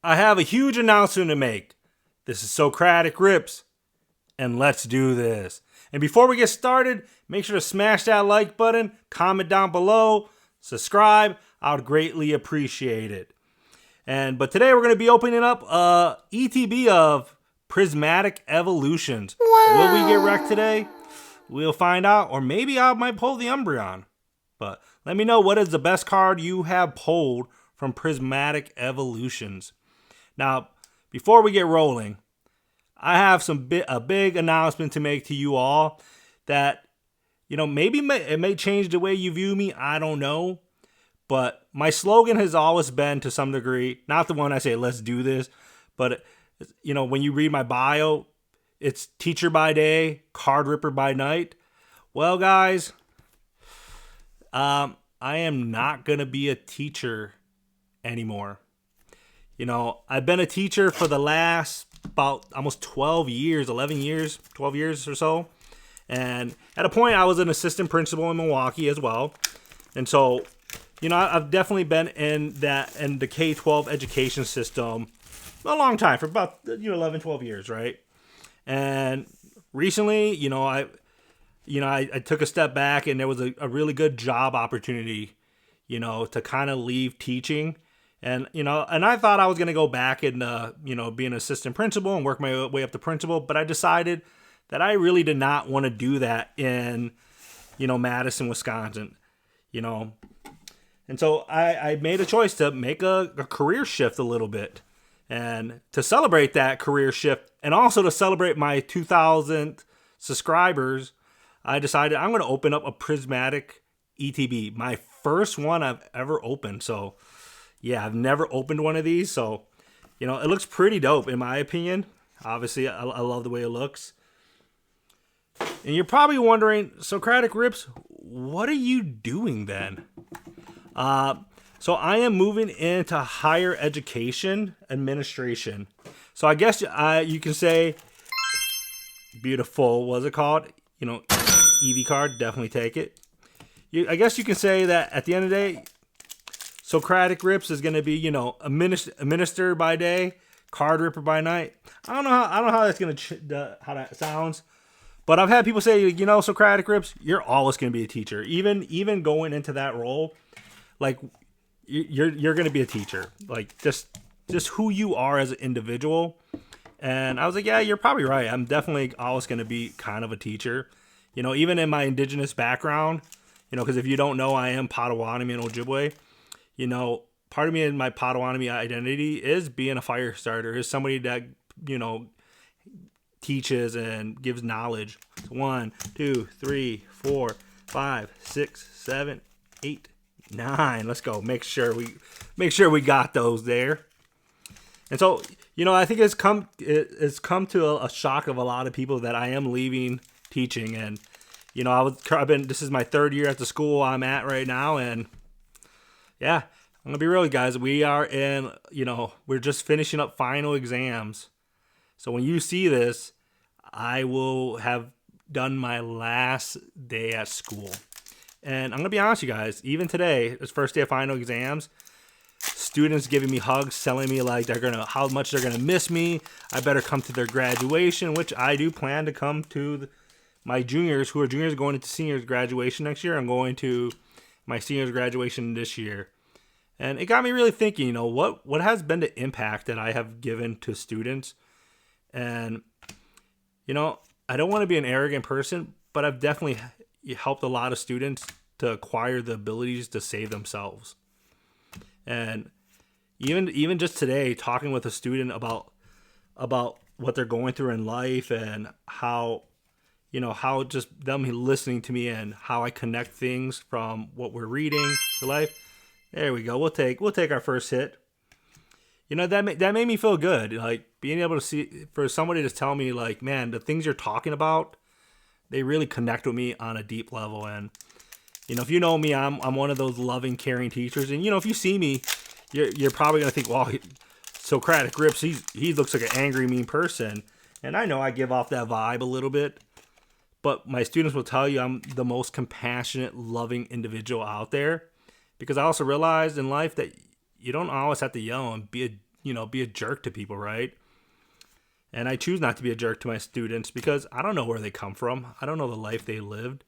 I have a huge announcement to make. This is Socratic Rips, and let's do this. And before we get started, make sure to smash that like button, comment down below, subscribe. I would greatly appreciate it. But today we're going to be opening up a ETB of Prismatic Evolutions. Wow. Will we get wrecked today? We'll find out, or maybe I might pull the Umbreon. But let me know what is the best card you have pulled from Prismatic Evolutions. Now, before we get rolling, I have a big announcement to make to you all that, maybe it may change the way you view me. I don't know. But my slogan has always been, to some degree, not the one I say, let's do this, but, when you read my bio, it's teacher by day, card ripper by night. Well, guys, I am not going to be a teacher anymore. I've been a teacher for the last about almost 12 years or so. And at a point, I was an assistant principal in Milwaukee as well. And so, I've definitely been in the K-12 education system a long time, for about 11, 12 years, right? And recently, I took a step back, and there was a really good job opportunity, to kind of leave teaching. And, and I thought I was going to go back and, be an assistant principal and work my way up to principal. But I decided that I really did not want to do that in, Madison, Wisconsin, And so I made a choice to make a career shift a little bit. And to celebrate that career shift, and also to celebrate my 2,000 subscribers, I decided I'm going to open up a Prismatic ETB, my first one I've ever opened. So, yeah, I've never opened one of these. So, it looks pretty dope in my opinion. Obviously, I love the way it looks. And you're probably wondering, Socratic Rips, what are you doing then? So I am moving into higher education administration. So I guess you can say, beautiful, what's it called? EV card, definitely take it. I guess you can say that at the end of the day, Socratic Rips is going to be, a minister by day, card ripper by night. I don't know how that's going to how that sounds, but I've had people say, Socratic Rips, you're always going to be a teacher, even going into that role. Like, you're going to be a teacher, like just who you are as an individual. And I was like, yeah, you're probably right. I'm definitely always going to be kind of a teacher, even in my indigenous background, because if you don't know, I am Potawatomi and Ojibwe. Part of me in my Potawatomi identity is being a fire starter, is somebody that, teaches and gives knowledge. 1, 2, 3, 4, 5, 6, 7, 8, 9. Let's go. Make sure we got those there. And so, I think it's come to a shock of a lot of people that I am leaving teaching. And, this is my third year at the school I'm at right now. And yeah, I'm going to be real, guys. We are we're just finishing up final exams. So when you see this, I will have done my last day at school. And I'm going to be honest with you guys, even today, it's first day of final exams, students giving me hugs, telling me like how much they're going to miss me. I better come to their graduation, which I do plan to come to my juniors, who are juniors going into seniors graduation next year. I'm going to my seniors graduation this year. And it got me really thinking, what has been the impact that I have given to students? And, I don't want to be an arrogant person, but I've definitely helped a lot of students to acquire the abilities to save themselves. And even just today, talking with a student about what they're going through in life, and how just them listening to me and how I connect things from what we're reading to life. There we go. We'll take our first hit. That made me feel good. Like, being able to see, for somebody to tell me like, man, the things you're talking about, they really connect with me on a deep level. And, if you know me, I'm one of those loving, caring teachers. And, if you see me, you're probably going to think, wow, Socratic Rips, he looks like an angry, mean person. And I know I give off that vibe a little bit. But my students will tell you I'm the most compassionate, loving individual out there. Because I also realized in life that you don't always have to yell and be be a jerk to people, right? And I choose not to be a jerk to my students because I don't know where they come from. I don't know the life they lived.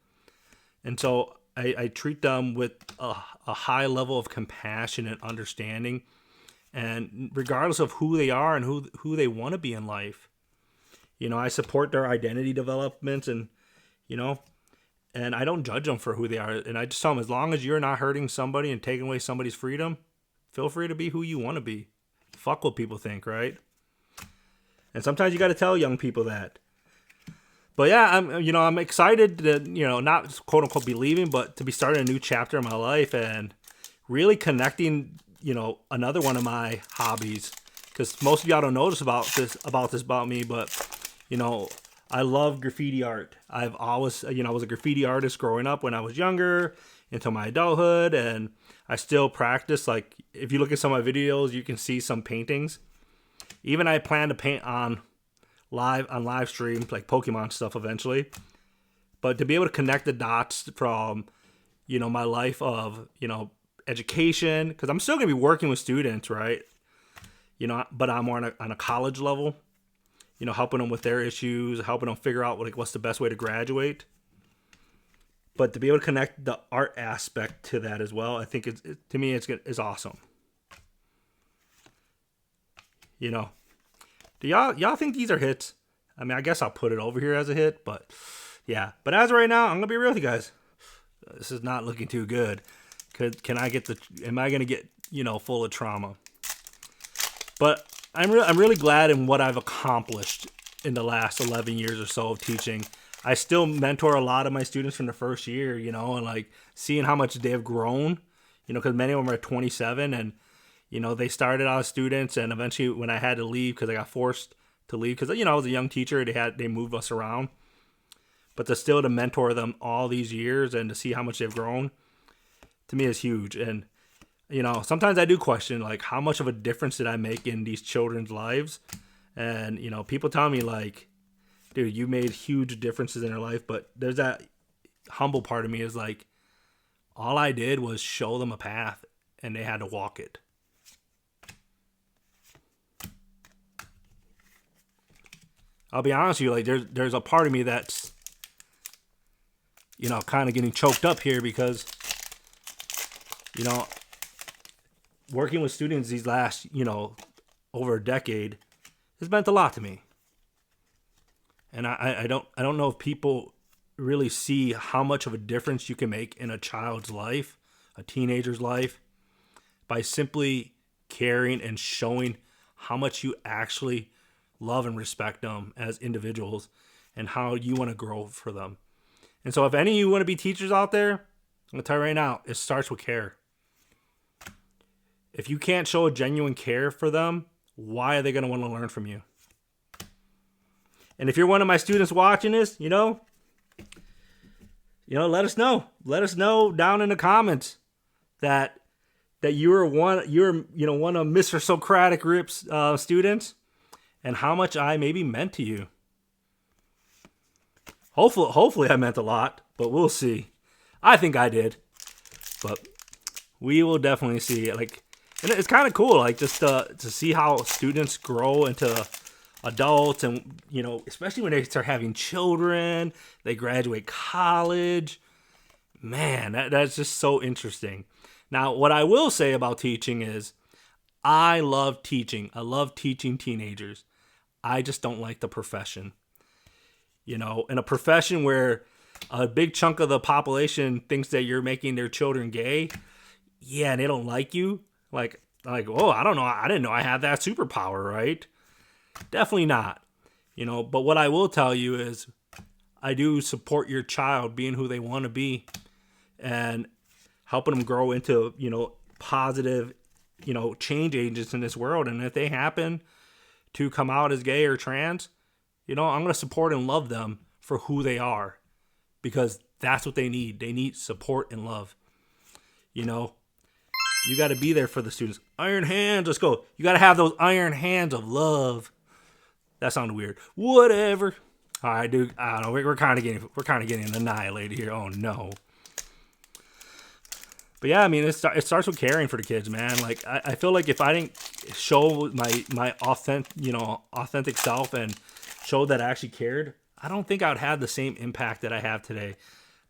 And so I treat them with a high level of compassion and understanding. And regardless of who they are and who they want to be in life, I support their identity development and I don't judge them for who they are. And I just tell them, as long as you're not hurting somebody and taking away somebody's freedom, feel free to be who you want to be. Fuck what people think, right? And sometimes you got to tell young people that. But yeah, I'm excited to, not quote unquote be leaving, but to be starting a new chapter in my life and really connecting, another one of my hobbies. Because most of y'all don't notice about me, but, I love graffiti art. I've always, I was a graffiti artist growing up when I was younger into my adulthood. And I still practice. Like, if you look at some of my videos, you can see some paintings. Even I plan to paint on live stream, like Pokemon stuff eventually. But to be able to connect the dots from, my life of, education, because I'm still going to be working with students, right? But I'm more on a college level, helping them with their issues, helping them figure out what's the best way to graduate. But to be able to connect the art aspect to that as well, I think to me it's awesome. Do y'all think these are hits? I mean, I guess I'll put it over here as a hit, but yeah. But as of right now, I'm gonna be real with you guys. This is not looking too good. Am I gonna get full of trauma? But I'm really glad in what I've accomplished in the last 11 years or so of teaching. I still mentor a lot of my students from the first year, and like seeing how much they have grown, because many of them are 27 and they started out as students, and eventually when I had to leave because I got forced to leave because I was a young teacher, they moved us around. But to mentor them all these years and to see how much they've grown, to me is huge. And sometimes I do question like how much of a difference did I make in these children's lives? And people tell me like, dude, you made huge differences in their life. But there's that humble part of me is like, all I did was show them a path and they had to walk it. I'll be honest with you, like there's a part of me that's, kind of getting choked up here because, working with students these last, over a decade has meant a lot to me. And I don't know if people really see how much of a difference you can make in a child's life, a teenager's life, by simply caring and showing how much you actually love and respect them as individuals and how you want to grow for them. And so if any of you want to be teachers out there, I'm going to tell you right now, it starts with care. If you can't show a genuine care for them, why are they going to want to learn from you? And if you're one of my students watching this, let us know. Let us know down in the comments that you're one of Mr. Socratic Rip's students, and how much I maybe meant to you. Hopefully I meant a lot, but we'll see. I think I did, but we will definitely see. Like, and it's kind of cool, like just to see how students grow into adults, and especially when they start having children, they graduate college. Man, that's just so interesting. Now, what I will say about teaching is, I love teaching. I love teaching teenagers. I just don't like the profession. In a profession where a big chunk of the population thinks that you're making their children gay, yeah, and they don't like you. Like, oh, I don't know. I didn't know I had that superpower, right? Definitely not. But what I will tell you is I do support your child being who they want to be and helping them grow into, positive, change agents in this world. And if they happen to come out as gay or trans, I'm going to support and love them for who they are, because that's what they need. They need support and love. You got to be there for the students. Iron hands, let's go. You got to have those iron hands of love. That sounded weird. Whatever. All right, dude. I don't know. We're kind of getting annihilated here. Oh no. But yeah, I mean, it starts with caring for the kids, man. Like, I feel like if I show my authentic self and show that I actually cared, I don't think I would have the same impact that I have today.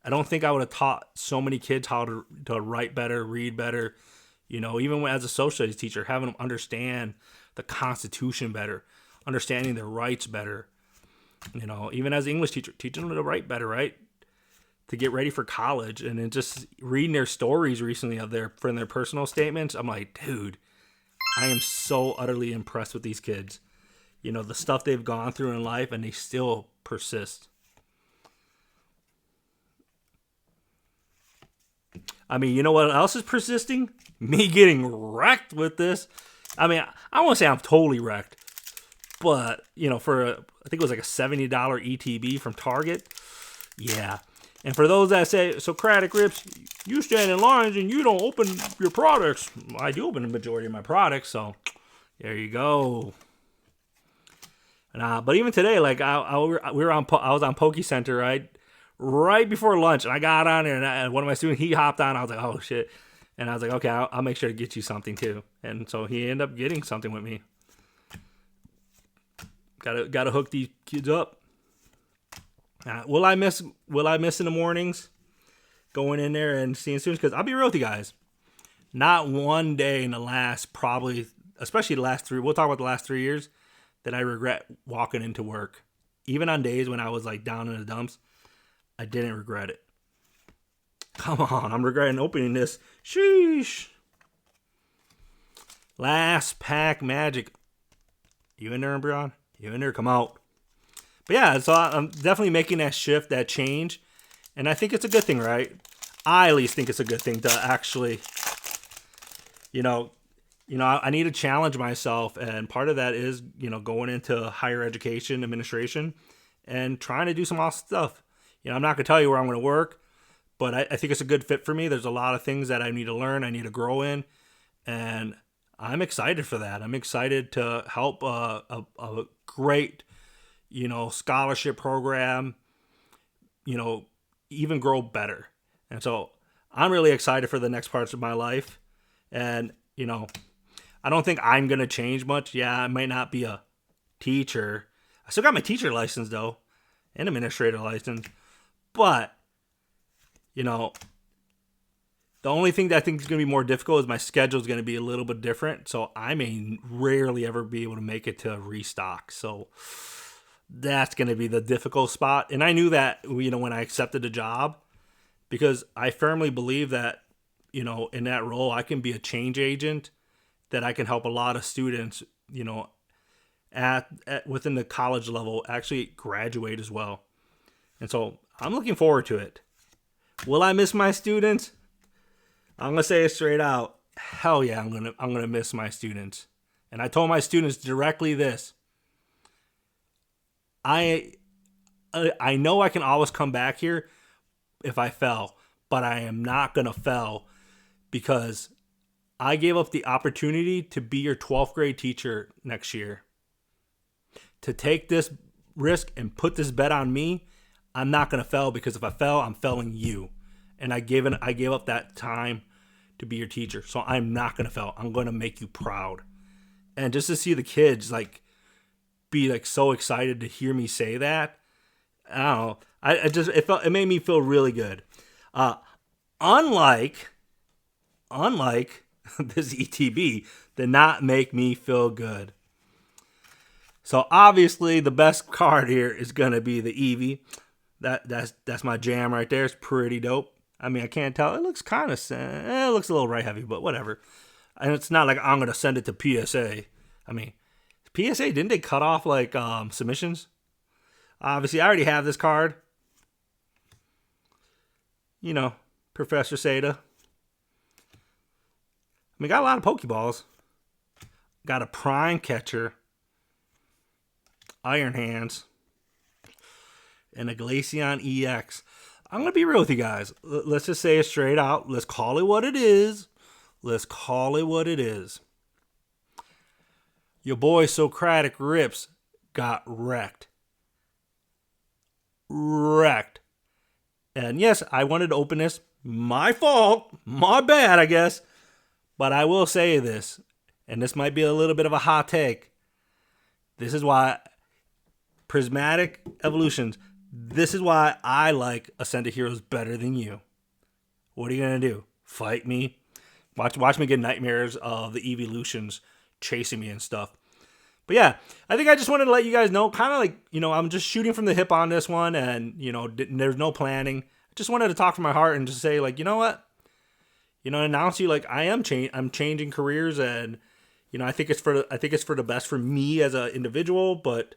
I don't think I would have taught so many kids how to write better, read better. Even as a social studies teacher, having them understand the Constitution better, understanding their rights better. Even as an English teacher, teaching them to write better, right? To get ready for college. And then just reading their stories recently from their personal statements, I'm like, dude, I am so utterly impressed with these kids. The stuff they've gone through in life, and they still persist. I mean, you know what else is persisting? Me getting wrecked with this. I mean, I won't say I'm totally wrecked, but, I think it was like a $70 ETB from Target. Yeah. And for those that say, Socratic Rips, you stand in lines and you don't open your products. I do open the majority of my products, so there you go. But even today, like I was on Poke Center, right before lunch, and I got on there, and one of my students, he hopped on. I was like, oh shit, and I was like, okay, I'll make sure to get you something too. And so he ended up getting something with me. Gotta hook these kids up. Will I miss in the mornings going in there and seeing students? Because I'll be real with you guys, not one day in the last, probably, especially the last 3, we'll talk about the last 3 years, that I regret walking into work. Even on days when I was like down in the dumps, I didn't regret it. Come on, I'm regretting opening this. Sheesh. Last pack magic. You in there, Embryon? You in there? Come out. But yeah, so I'm definitely making that shift, that change. And I think it's a good thing, right? I at least think it's a good thing to actually, I need to challenge myself. And part of that is, going into higher education, administration, and trying to do some awesome stuff. I'm not going to tell you where I'm going to work, but I think it's a good fit for me. There's a lot of things that I need to learn, I need to grow in. And I'm excited for that. I'm excited to help a great scholarship program, even grow better. And so I'm really excited for the next parts of my life. And, I don't think I'm going to change much. Yeah, I might not be a teacher. I still got my teacher license, though, and administrator license. But, the only thing that I think is going to be more difficult is my schedule is going to be a little bit different. So I may rarely ever be able to make it to restock. So that's going to be the difficult spot. And I knew that, when I accepted the job, because I firmly believe that, in that role, I can be a change agent, that I can help a lot of students, at within the college level actually graduate as well. And so I'm looking forward to it. Will I miss my students? I'm going to say it straight out. Hell yeah, I'm going to miss my students. And I told my students directly this. I know I can always come back here if I fail, but I am not going to fail, because I gave up the opportunity to be your 12th grade teacher next year. To take this risk and put this bet on me, I'm not going to fail, because if I fail, I'm failing you. And I gave up that time to be your teacher. So I'm not going to fail. I'm going to make you proud. And just to see the kids be so excited to hear me say that, I don't know. It made me feel really good. Unlike this ETB did not make me feel good. So obviously the best card here is gonna be the Eevee. That's my jam right there. It's pretty dope. I mean, I can't tell. It looks kind of it looks a little right heavy, but whatever. And it's not like I'm gonna send it to PSA. I mean, PSA, didn't they cut off submissions? Obviously, I already have this card. Professor Seda. I mean, got a lot of Pokeballs. Got a Prime Catcher. Iron Hands. And a Glaceon EX. I'm going to be real with you guys. Let's just say it straight out. Let's call it what it is. Your boy Socratic Rips got wrecked. And yes, I wanted to open this. My fault. My bad, I guess. But I will say this. and this might be a little bit of a hot take. This is why Prismatic Evolutions, this is why I like Ascended Heroes better than you. What are you going to do? Fight me? Watch me get nightmares of the evolutions chasing me and stuff. But yeah, I think I just wanted to let you guys know, kind of like, I'm just shooting from the hip on this one, and, there's no planning. I just wanted to talk from my heart and just say, like, you know what? Announce you, like, I'm changing careers, and, I think it's for the best for me as an individual, but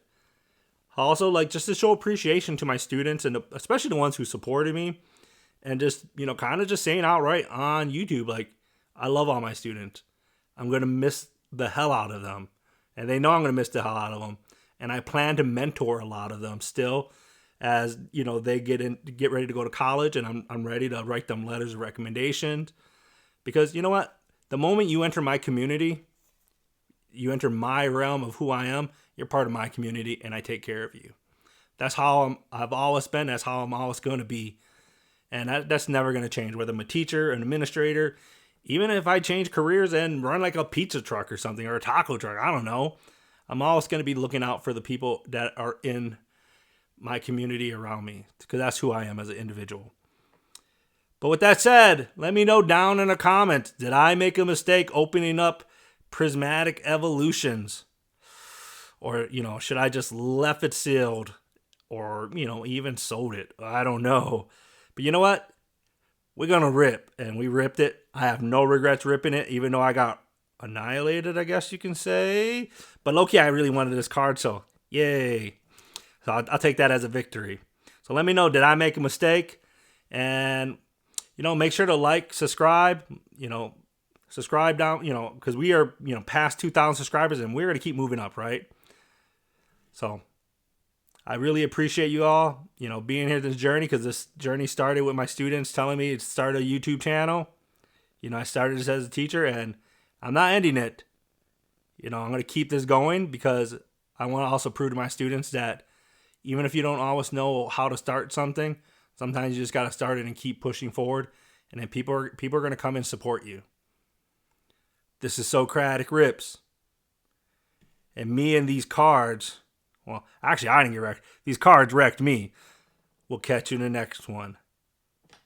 also, like, just to show appreciation to my students, and especially the ones who supported me, and just, kind of just saying outright on YouTube, like, I love all my students. I'm going to miss the hell out of them. And they know I'm going to miss the hell out of them. And I plan to mentor a lot of them still as, they get ready to go to college, and I'm ready to write them letters of recommendation. Because you know what? The moment you enter my community, you enter my realm of who I am, you're part of my community, and I take care of you. That's how I've always been. That's how I'm always going to be. And that's never going to change, whether I'm a teacher, an administrator. Even if I change careers and run like a pizza truck or something, or a taco truck, I don't know. I'm always going to be looking out for the people that are in my community around me, because that's who I am as an individual. But with that said, let me know down in the comments, did I make a mistake opening up Prismatic Evolutions? Or, should I just left it sealed? Or, even sold it? I don't know. But you know what? We're going to rip, and we ripped it. I have no regrets ripping it, even though I got annihilated, I guess you can say. But low-key, I really wanted this card, so yay. So I'll take that as a victory. So let me know, did I make a mistake? And, make sure to like, subscribe, subscribe down, because we are, past 2,000 subscribers, and we're going to keep moving up, right? So I really appreciate you all, being here this journey, because this journey started with my students telling me to start a YouTube channel. I started this as a teacher, and I'm not ending it. I'm going to keep this going, because I want to also prove to my students that even if you don't always know how to start something, sometimes you just got to start it and keep pushing forward, and then people are going to come and support you. This is Socratic Rips. And me and these cards, well, actually, I didn't get wrecked. These cards wrecked me. We'll catch you in the next one.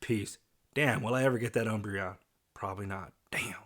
Peace. Damn, will I ever get that Umbreon? Probably not. Damn.